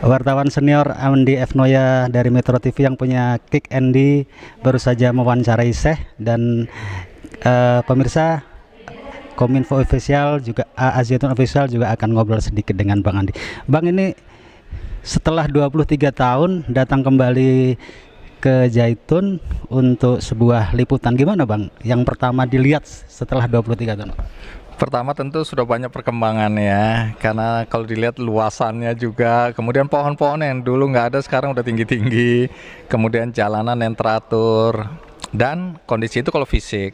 Wartawan senior Andi F. Noya dari Metro TV yang punya Kick Andy baru saja mewawancarai Syekh dan pemirsa Kominfo Official juga Azzaitun Official juga akan ngobrol sedikit dengan Bang Andi. Bang, ini setelah 23 tahun datang kembali ke Zaitun untuk sebuah liputan, gimana Bang? Yang pertama dilihat setelah 23 tahun. Pertama tentu sudah banyak perkembangan ya, karena kalau dilihat luasannya juga, kemudian pohon-pohon yang dulu nggak ada sekarang udah tinggi-tinggi, kemudian jalanan yang teratur, dan kondisi itu kalau fisik.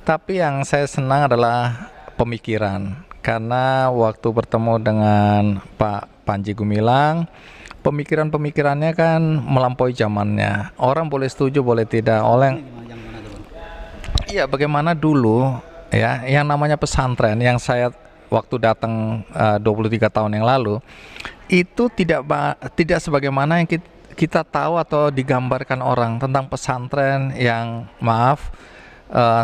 Tapi yang saya senang adalah pemikiran, karena waktu bertemu dengan Pak Panji Gumilang, pemikiran-pemikirannya kan melampaui zamannya. Orang boleh setuju, boleh tidak. Iya, bagaimana dulu ya, yang namanya pesantren yang saya waktu datang 23 tahun yang lalu itu tidak sebagaimana yang kita tahu atau digambarkan orang tentang pesantren yang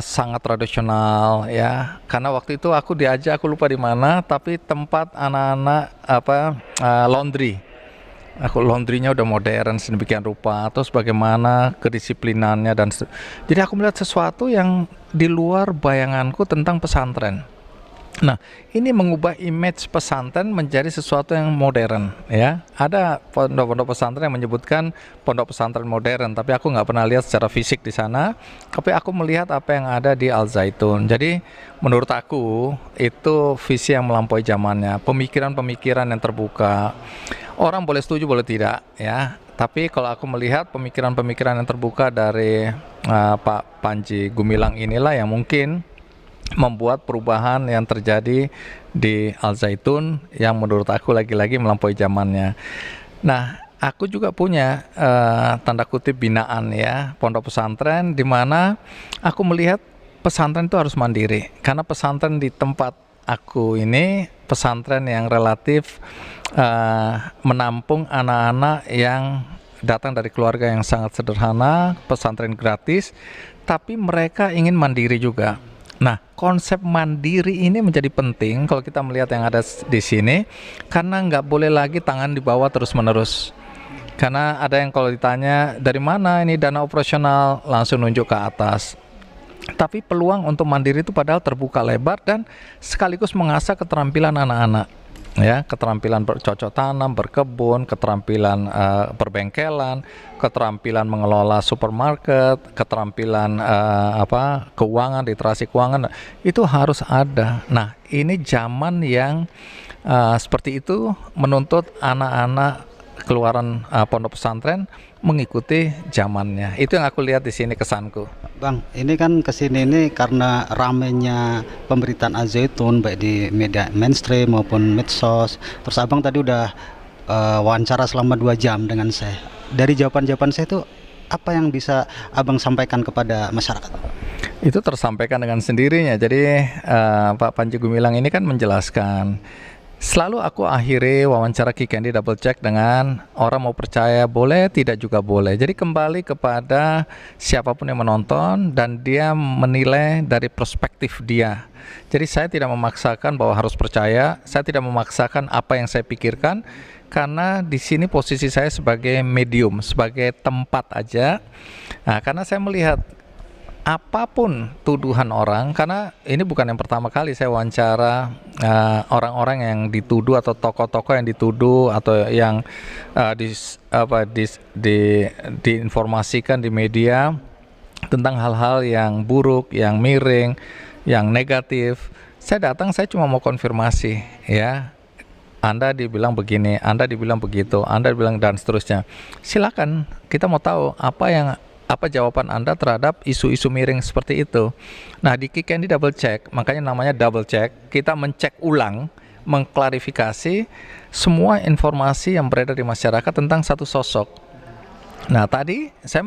sangat tradisional ya. Karena waktu itu aku diajak, aku lupa di mana, tapi tempat anak-anak laundry. Laundrynya udah modern sedemikian rupa, terus bagaimana kedisiplinannya jadi aku melihat sesuatu yang di luar bayanganku tentang pesantren. Nah, ini mengubah image pesantren menjadi sesuatu yang modern ya. Ada pondok-pondok pesantren yang menyebutkan pondok pesantren modern, tapi aku nggak pernah lihat secara fisik di sana. Tapi aku melihat apa yang ada di Al Zaitun. Jadi menurut aku itu visi yang melampaui zamannya, pemikiran-pemikiran yang terbuka. Orang boleh setuju boleh tidak ya. Tapi kalau aku melihat pemikiran-pemikiran yang terbuka dari Pak Panji Gumilang inilah yang mungkin membuat perubahan yang terjadi di Al Zaitun yang menurut aku lagi-lagi melampaui zamannya. Nah, aku juga punya tanda kutip binaan ya, pondok pesantren di mana aku melihat pesantren itu harus mandiri. Karena pesantren di tempat aku ini pesantren yang relatif menampung anak-anak yang datang dari keluarga yang sangat sederhana, pesantren gratis, tapi mereka ingin mandiri juga. Nah, konsep mandiri ini menjadi penting kalau kita melihat yang ada di sini, karena nggak boleh lagi tangan di bawah terus-menerus. Karena ada yang kalau ditanya dari mana ini dana operasional, langsung nunjuk ke atas. Tapi peluang untuk mandiri itu padahal terbuka lebar dan sekaligus mengasah keterampilan anak-anak. Ya, keterampilan bercocok tanam, berkebun, keterampilan perbengkelan, keterampilan mengelola supermarket, keterampilan keuangan, literasi keuangan, itu harus ada. Nah, ini zaman yang seperti itu menuntut anak-anak keluaran pondok pesantren mengikuti zamannya. Itu yang aku lihat di sini, kesanku. Bang, ini kan kesini ini karena ramenya pemberitaan Al-Zaitun baik di media mainstream maupun medsos. Terus abang tadi udah wawancara selama 2 jam dengan saya. Dari jawaban-jawaban saya itu apa yang bisa abang sampaikan kepada masyarakat? Itu tersampaikan dengan sendirinya. Jadi Pak Panji Gumilang ini kan menjelaskan. Selalu aku akhiri wawancara Kick Andy double check dengan orang mau percaya boleh, tidak juga boleh. Jadi kembali kepada siapapun yang menonton dan dia menilai dari perspektif dia. Jadi saya tidak memaksakan bahwa harus percaya, saya tidak memaksakan apa yang saya pikirkan, karena di sini posisi saya sebagai medium, sebagai tempat aja. Nah, karena saya melihat apapun tuduhan orang, karena ini bukan yang pertama kali saya wawancara orang-orang yang dituduh atau tokoh-tokoh yang dituduh atau yang diinformasikan di media tentang hal-hal yang buruk, yang miring, yang negatif. Saya datang, saya cuma mau konfirmasi ya. Anda dibilang begini, Anda dibilang begitu, Anda dibilang dan seterusnya. Silakan, kita mau tahu apa jawaban Anda terhadap isu-isu miring seperti itu. Nah, di Kick Andy double check, makanya namanya double check, kita mencek ulang, mengklarifikasi semua informasi yang beredar di masyarakat tentang satu sosok. Nah, tadi saya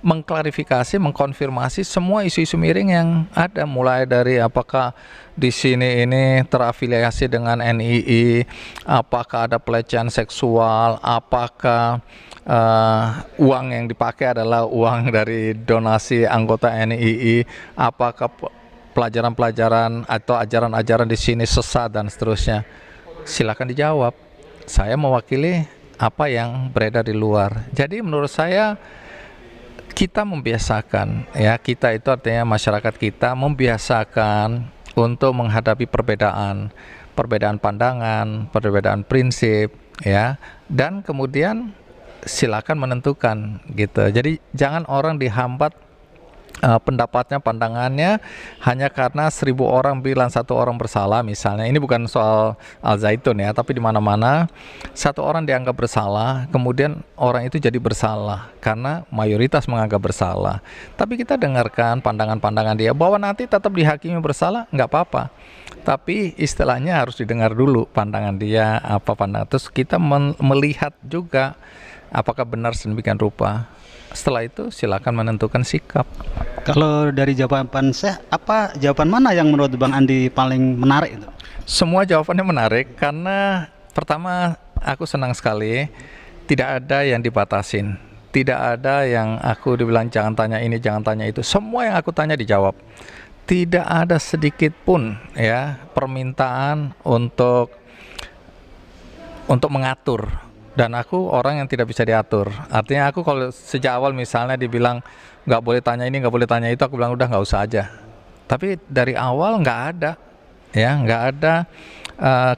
mengklarifikasi, mengkonfirmasi semua isu-isu miring yang ada, mulai dari apakah di sini ini terafiliasi dengan NII, apakah ada pelecehan seksual, apakah uang yang dipakai adalah uang dari donasi anggota NII, apakah pelajaran-pelajaran atau ajaran-ajaran di sini sesat dan seterusnya. Silakan dijawab. saya mewakili apa yang beredar di luar. Jadi menurut saya kita membiasakan, ya, kita itu artinya masyarakat kita membiasakan untuk menghadapi perbedaan pandangan, perbedaan prinsip, ya, dan kemudian silakan menentukan gitu. Jadi jangan orang dihambat pendapatnya, pandangannya hanya karena 1000 orang bilang satu orang bersalah misalnya. Ini bukan soal Al Zaitun ya, tapi di mana-mana satu orang dianggap bersalah, kemudian orang itu jadi bersalah karena mayoritas menganggap bersalah. Tapi kita dengarkan pandangan-pandangan dia, bahwa nanti tetap dihakimi bersalah, nggak apa-apa. Tapi istilahnya harus didengar dulu pandangan dia, apa pandangan. Terus kita melihat juga apakah benar sedemikian rupa. Setelah itu silakan menentukan sikap. Kalau dari jawaban saya, apa jawaban mana yang menurut Bang Andi paling menarik itu? Semua jawabannya menarik karena pertama aku senang sekali tidak ada yang dibatasin. Tidak ada yang aku dibilang jangan tanya ini, jangan tanya itu. Semua yang aku tanya dijawab. Tidak ada sedikit pun ya permintaan untuk mengatur. Dan aku orang yang tidak bisa diatur. Artinya aku kalau sejak awal misalnya dibilang nggak boleh tanya ini, nggak boleh tanya itu, aku bilang udah nggak usah aja. Tapi dari awal nggak ada, ya nggak ada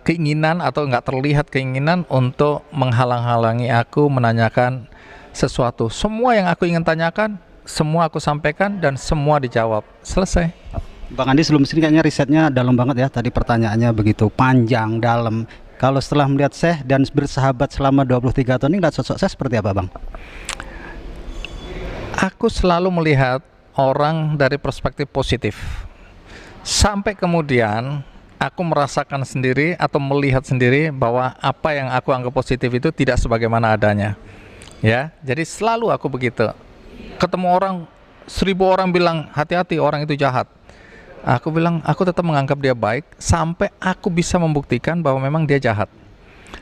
keinginan atau nggak terlihat keinginan untuk menghalang-halangi aku menanyakan sesuatu. Semua yang aku ingin tanyakan, semua aku sampaikan dan semua dijawab. Selesai. Bang Andi sebelum sini kayaknya risetnya dalam banget ya. Tadi pertanyaannya begitu panjang, dalam. Kalau setelah melihat Syekh dan bersahabat selama 23 tahun ini, lihat sosok Syekh seperti apa, Bang? Aku selalu melihat orang dari perspektif positif. Sampai kemudian aku merasakan sendiri atau melihat sendiri bahwa apa yang aku anggap positif itu tidak sebagaimana adanya. Ya, jadi selalu aku begitu. Ketemu orang, 1000 orang bilang hati-hati orang itu jahat. Aku bilang, aku tetap menganggap dia baik sampai aku bisa membuktikan bahwa memang dia jahat.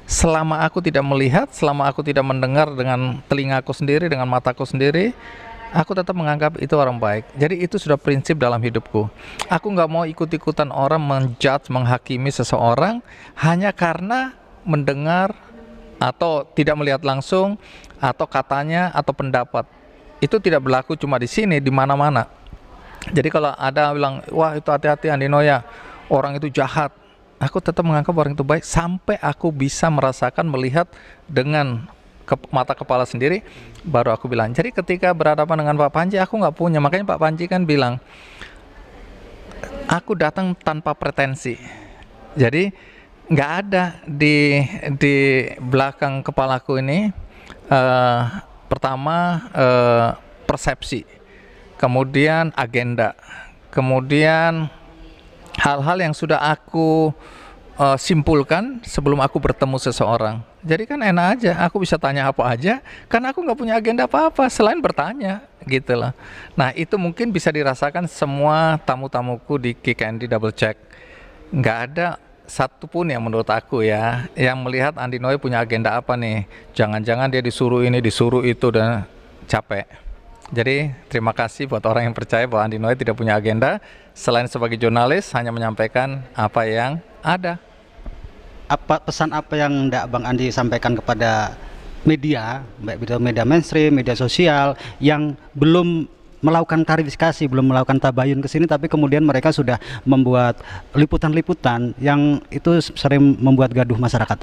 Selama aku tidak melihat, selama aku tidak mendengar dengan telingaku sendiri, dengan mataku sendiri, aku tetap menganggap itu orang baik. Jadi itu sudah prinsip dalam hidupku. Aku nggak mau ikut-ikutan orang menjudge, menghakimi seseorang hanya karena mendengar atau tidak melihat langsung, atau katanya, atau pendapat. Itu tidak berlaku cuma di sini, di mana-mana. Jadi kalau ada bilang, wah itu hati-hati Andi Noya, orang itu jahat, aku tetap menganggap orang itu baik sampai aku bisa merasakan, melihat dengan mata kepala sendiri, baru aku bilang. Jadi ketika berhadapan dengan Pak Panji, aku nggak punya. Makanya Pak Panji kan bilang, aku datang tanpa pretensi. Jadi nggak ada di belakang kepalaku ini pertama persepsi, kemudian agenda, kemudian hal-hal yang sudah aku simpulkan sebelum aku bertemu seseorang. Jadi kan enak aja, aku bisa tanya apa aja, karena aku nggak punya agenda apa-apa selain bertanya, gitu lah. Nah itu mungkin bisa dirasakan semua tamu-tamuku di Kick Andy Double Check. Nggak ada satupun yang menurut aku ya, yang melihat Andi Noya punya agenda apa nih. Jangan-jangan dia disuruh ini, disuruh itu, dan capek. Jadi terima kasih buat orang yang percaya bahwa Andi Noya tidak punya agenda selain sebagai jurnalis hanya menyampaikan apa yang ada. Apa pesan apa yang Bang Andi sampaikan kepada media, baik media mainstream, media sosial yang belum melakukan klarifikasi, belum melakukan tabayun ke sini, tapi kemudian mereka sudah membuat liputan-liputan yang itu sering membuat gaduh masyarakat?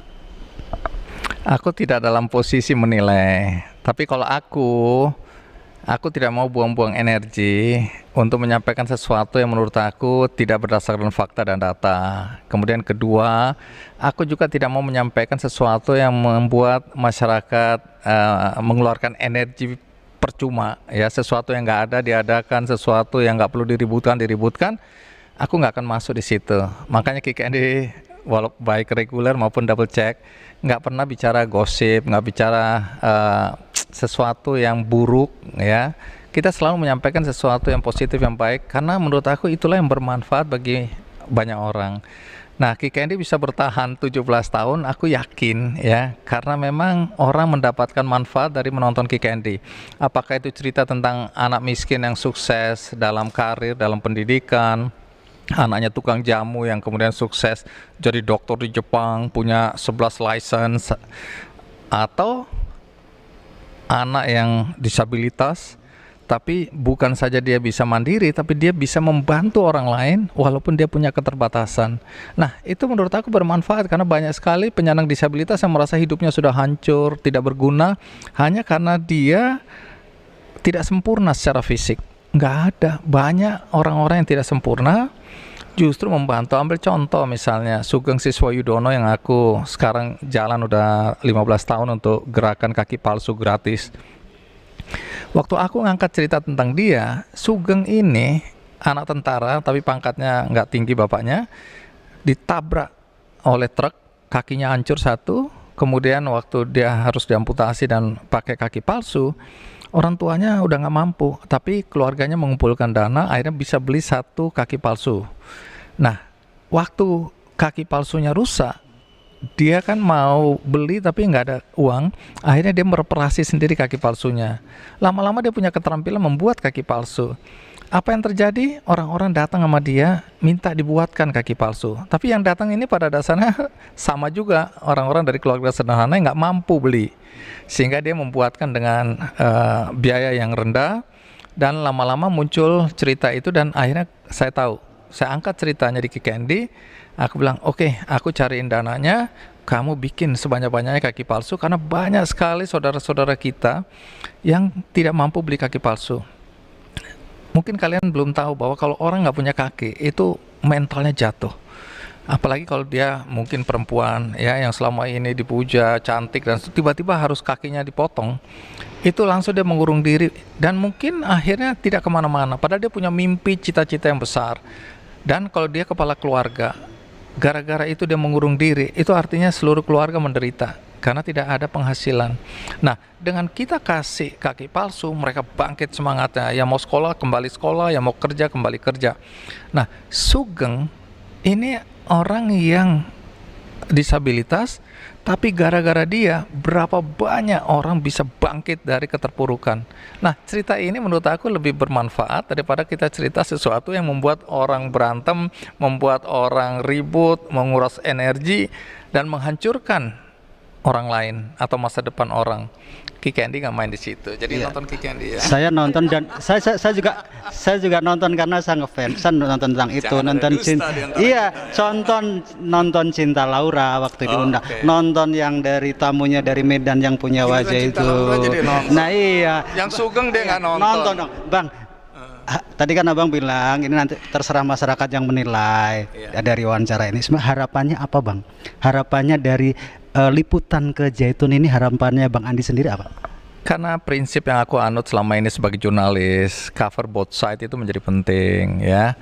Aku tidak dalam posisi menilai, tapi kalau aku tidak mau buang-buang energi untuk menyampaikan sesuatu yang menurut aku tidak berdasarkan fakta dan data. Kemudian kedua, aku juga tidak mau menyampaikan sesuatu yang membuat masyarakat mengeluarkan energi percuma, ya, sesuatu yang nggak ada diadakan, sesuatu yang nggak perlu diributkan, aku nggak akan masuk di situ. Makanya Kick Andy, walau baik reguler maupun double check, nggak pernah bicara gosip, nggak bicara sesuatu yang buruk, ya. Kita selalu menyampaikan sesuatu yang positif, yang baik, karena menurut aku itulah yang bermanfaat bagi banyak orang. Nah, Kick Andy bisa bertahan 17 tahun, aku yakin, ya, karena memang orang mendapatkan manfaat dari menonton Kick Andy. Apakah itu cerita tentang anak miskin yang sukses dalam karir, dalam pendidikan, anaknya tukang jamu yang kemudian sukses jadi dokter di Jepang, punya 11 license, atau anak yang disabilitas tapi bukan saja dia bisa mandiri, tapi dia bisa membantu orang lain walaupun dia punya keterbatasan. Nah, itu menurut aku bermanfaat karena banyak sekali penyandang disabilitas yang merasa hidupnya sudah hancur, tidak berguna, hanya karena dia tidak sempurna secara fisik. Nggak ada. Banyak orang-orang yang tidak sempurna justru membantu. Ambil contoh misalnya Sugeng Siswayudono yang aku sekarang jalan udah 15 tahun untuk gerakan kaki palsu gratis. Waktu aku ngangkat cerita tentang dia, Sugeng ini anak tentara tapi pangkatnya nggak tinggi bapaknya, ditabrak oleh truk, kakinya hancur satu, kemudian waktu dia harus diamputasi dan pakai kaki palsu, orang tuanya udah nggak mampu, tapi keluarganya mengumpulkan dana, akhirnya bisa beli satu kaki palsu. Nah, waktu kaki palsunya rusak, dia kan mau beli tapi nggak ada uang, akhirnya dia mereparasi sendiri kaki palsunya. Lama-lama dia punya keterampilan membuat kaki palsu. Apa yang terjadi? Orang-orang datang sama dia minta dibuatkan kaki palsu. Tapi yang datang ini pada dasarnya sama juga, orang-orang dari keluarga sederhana yang nggak mampu beli. Sehingga dia membuatkan dengan biaya yang rendah, dan lama-lama muncul cerita itu, dan akhirnya saya tahu. Saya angkat ceritanya di Kick Andy. Aku bilang, oke, aku cariin dananya, kamu bikin sebanyak-banyaknya kaki palsu, karena banyak sekali saudara-saudara kita yang tidak mampu beli kaki palsu. Mungkin kalian belum tahu bahwa kalau orang nggak punya kaki, itu mentalnya jatuh. Apalagi kalau dia mungkin perempuan ya yang selama ini dipuja, cantik, dan tiba-tiba harus kakinya dipotong, itu langsung dia mengurung diri, dan mungkin akhirnya tidak kemana-mana, padahal dia punya mimpi, cita-cita yang besar. Dan kalau dia kepala keluarga, gara-gara itu dia mengurung diri, itu artinya seluruh keluarga menderita karena tidak ada penghasilan. Nah, dengan kita kasih kaki palsu, mereka bangkit semangatnya. Yang mau sekolah kembali sekolah, yang mau kerja kembali kerja. Nah, Sugeng ini orang yang disabilitas, tapi gara-gara dia berapa banyak orang bisa bangkit dari keterpurukan. Nah, cerita ini menurut aku lebih bermanfaat daripada kita cerita sesuatu yang membuat orang berantem, membuat orang ribut, menguras energi, dan menghancurkan orang lain atau masa depan orang. Kick Andy nggak main di situ, jadi nonton Kick Andy ya. Saya nonton, dan saya juga nonton karena saya ngefans. Saya nonton tentang itu, nonton cinta. Iya, nonton Cinta Laura waktu diundang. Nonton yang dari tamunya dari Medan yang punya wajah itu. Nah iya. Yang Sugeng dia nggak nonton. Nonton dong, Bang. Tadi kan abang bilang ini nanti terserah masyarakat yang menilai dari wawancara ini. Sebenarnya harapannya apa, Bang? Harapannya dari liputan ke Zaitun ini, harapannya Bang Andi sendiri apa? Karena prinsip yang aku anut selama ini sebagai jurnalis, cover both side itu menjadi penting ya.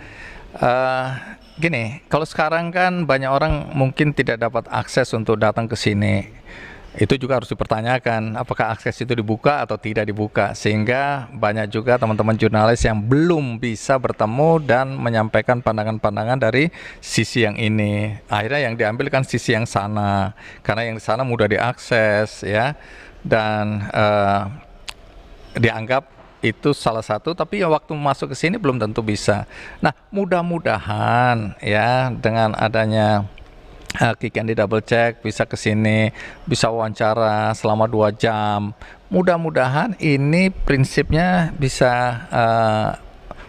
Gini, kalau sekarang kan banyak orang mungkin tidak dapat akses untuk datang ke sini. Itu juga harus dipertanyakan apakah akses itu dibuka atau tidak dibuka, sehingga banyak juga teman-teman jurnalis yang belum bisa bertemu dan menyampaikan pandangan-pandangan dari sisi yang ini. Akhirnya yang diambil kan sisi yang sana, karena yang di sana mudah diakses ya, dan dianggap itu salah satu, tapi ya waktu masuk ke sini belum tentu bisa. Nah, mudah-mudahan ya dengan adanya Kick Andy Double Check bisa ke sini, bisa wawancara selama 2 jam. Mudah-mudahan ini prinsipnya bisa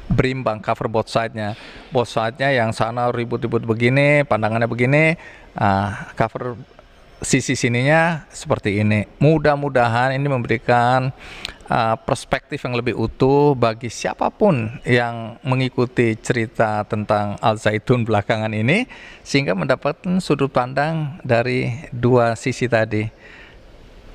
berimbang, cover both side-nya. Both side-nya yang sana ribut-ribut begini, pandangannya begini, cover sisi sininya seperti ini. Mudah-mudahan ini memberikan perspektif yang lebih utuh bagi siapapun yang mengikuti cerita tentang Al Zaitun belakangan ini, sehingga mendapatkan sudut pandang dari dua sisi tadi.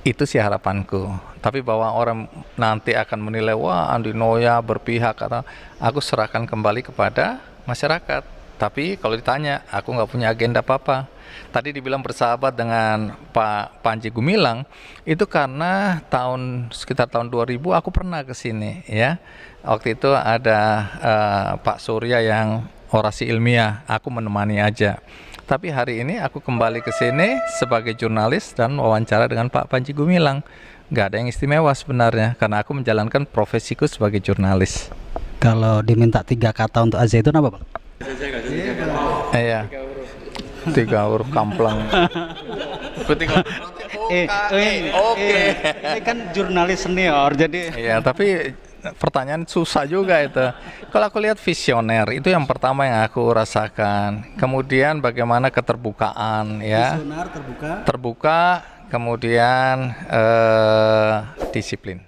Itu sih harapanku. Tapi bahwa orang nanti akan menilai, wah Andi Noya berpihak, atau aku serahkan kembali kepada masyarakat. Tapi kalau ditanya, aku nggak punya agenda apa-apa. Tadi dibilang bersahabat dengan Pak Panji Gumilang, itu karena sekitar tahun 2000 aku pernah ke sini ya. Waktu itu ada Pak Surya yang orasi ilmiah, aku menemani aja. Tapi hari ini aku kembali ke sini sebagai jurnalis dan wawancara dengan Pak Panji Gumilang. Gak ada yang istimewa sebenarnya, karena aku menjalankan profesiku sebagai jurnalis. Kalau diminta 3 kata untuk Al Zaitun apa, Bang? Iya. 3 huruf kamplang. Ketika oke. Ini kan jurnalis senior, jadi Iya, tapi pertanyaan susah juga itu. Kalau aku lihat visioner, itu yang pertama yang aku rasakan. Kemudian bagaimana keterbukaan, ya. visioner terbuka. Terbuka, kemudian disiplin.